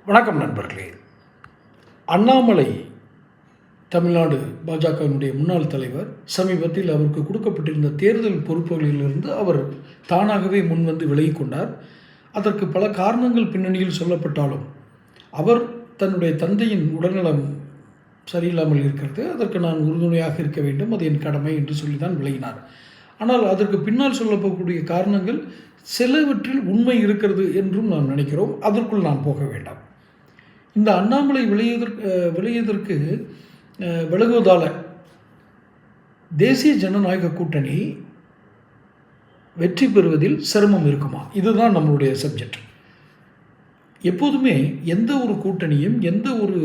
வணக்கம் நண்பர்களே. அண்ணாமலை தமிழ்நாடு பாஜகவினுடைய முன்னாள் தலைவர். சமீபத்தில் அவருக்கு கொடுக்கப்பட்டிருந்த தேர்தல் பொறுப்புகளிலிருந்து அவர் தானாகவே முன்வந்து விலகிக் கொண்டார். அதற்கு பல காரணங்கள் பின்னணியில் சொல்லப்பட்டாலும் அவர் தன்னுடைய தந்தையின் உடல்நலம் சரியில்லாமல் இருக்கிறது, அதற்கு நான் உறுதுணையாக இருக்க வேண்டும், அது என் கடமை என்று சொல்லி தான் விலகினார். ஆனால் அதற்கு பின்னால் சொல்லப்படக்கூடிய காரணங்கள் சிலவற்றில் உண்மை இருக்கிறது என்றும் நாம் நினைக்கிறோம். அதற்குள் நான் போக வேண்டாம். இந்த அண்ணாமலை விளையதற்கு விலகுவதால் தேசிய ஜனநாயக கூட்டணி வெற்றி பெறுவதில் சிரமம் இருக்குமா? இதுதான் நம்மளுடைய சப்ஜெக்ட். எப்போதுமே எந்த ஒரு கூட்டணியும், எந்த ஒரு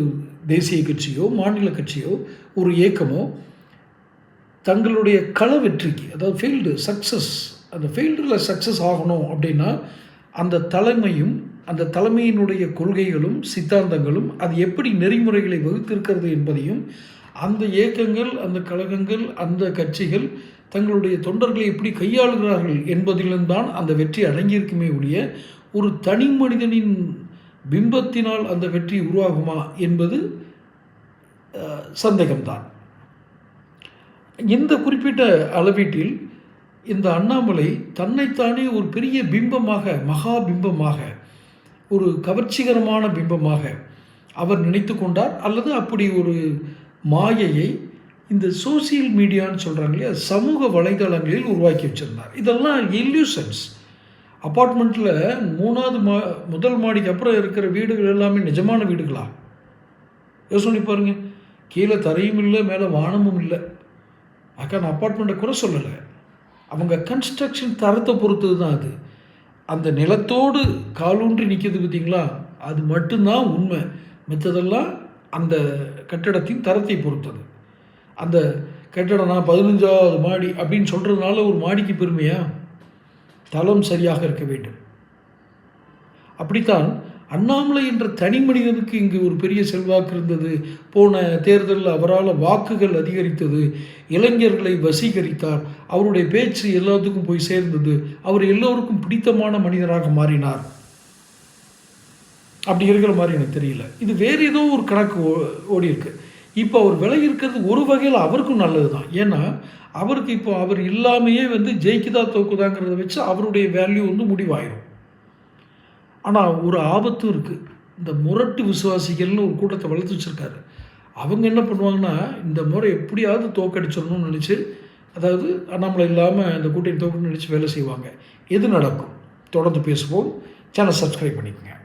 தேசிய கட்சியோ மாநில கட்சியோ ஒரு இயக்கமோ தங்களுடைய கள வெற்றிக்கு, அதாவது அந்த ஃபீல்டில் சக்ஸஸ் ஆகணும் அப்படின்னா அந்த தலைமையும் அந்த தலைமையினுடைய கொள்கைகளும் சித்தாந்தங்களும் அது எப்படி நெறிமுறைகளை வகுத்திருக்கிறது என்பதையும் அந்த இயக்கங்கள், அந்த கழகங்கள், அந்த கட்சிகள் தங்களுடைய தொண்டர்களை எப்படி கையாளுகிறார்கள் என்பதிலும் தான் அந்த வெற்றி அடங்கியிருக்குமே ஒழிய ஒரு தனி மனிதனின் பிம்பத்தினால் அந்த வெற்றி உருவாகுமா என்பது சந்தேகம்தான். இந்த குறிப்பிட்ட அளவீட்டில் இந்த அண்ணாமலை தன்னைத்தானே ஒரு பெரிய பிம்பமாக, மகா பிம்பமாக, ஒரு கவர்ச்சிகரமான பிம்பமாக அவர் நினைத்து கொண்டார். அல்லது அப்படி ஒரு மாயையை இந்த சோசியல் மீடியான்னு சொல்கிறாங்க இல்லையா, சமூக வலைதளங்களில் உருவாக்கி வச்சுருந்தார். இதெல்லாம் இல்யூஷன்ஸ். அப்பார்ட்மெண்ட்டில் முதல் மாடிக்கு அப்புறம் இருக்கிற வீடுகள் எல்லாமே நிஜமான வீடுகளா? யோசனை பாருங்கள். கீழே தரையும் இல்லை, மேலே வானமும் இல்லை. அக்கா நான் அப்பார்ட்மெண்ட்டை குறை சொல்லலை, அவங்க கன்ஸ்ட்ரக்ஷன் தரத்தை பொறுத்தது தான் அது. அந்த நிலத்தோடு காலூன்றி நிற்கிது பார்த்தீங்களா, அது மட்டும்தான் உண்மை. மற்றதெல்லாம் அந்த கட்டிடத்தின் தரத்தை பொறுத்தது. அந்த கட்டிடம் நான் 15வது மாடி அப்படின்னு சொல்கிறதுனால ஒரு மாடிக்கு பெருமையா? தளம் சரியாக இருக்க வேண்டும். அப்படித்தான் அண்ணாமலை என்ற தனி மனிதனுக்கு இங்கு ஒரு பெரிய செல்வாக்கு இருந்தது. போன தேர்தலில் அவரால் வாக்குகள் அதிகரித்தது, இளைஞர்களை வசீகரித்தார், அவருடைய பேச்சு எல்லாத்துக்கும் போய் சேர்ந்தது, அவர் எல்லோருக்கும் பிடித்தமான மனிதராக மாறினார். அப்படி இருக்கிற மாதிரி எனக்கு தெரியல. இது வேறு ஏதோ ஒரு கணக்கு ஓடி இருக்கு. இப்போ அவர் விலகி இருக்கிறது ஒரு வகையில் அவருக்கும் நல்லது தான். ஏன்னா அவருக்கு இப்போ அவர் இல்லாமையே ஜெயிக்குதா தோக்குதாங்கிறத வச்சு அவருடைய வேல்யூ முடிவாயிடும். ஆனால் ஒரு ஆபத்தும் இருக்குது. இந்த முரட்டு விசுவாசிகள்னு ஒரு கூட்டத்தை வளர்த்து வச்சுருக்காரு. அவங்க என்ன பண்ணுவாங்கன்னா, இந்த முறை எப்படியாவது தோக்கடிச்சிடணும்னு நினச்சி, அதாவது அண்ணாமலை இல்லாமல் இந்த கூட்டணி தோக்கணும்னு நினச்சி வேலை செய்வாங்க. எது நடக்கும்? தொடர்ந்து பேசுவோம். சேனல் சப்ஸ்கிரைப் பண்ணிக்கோங்க.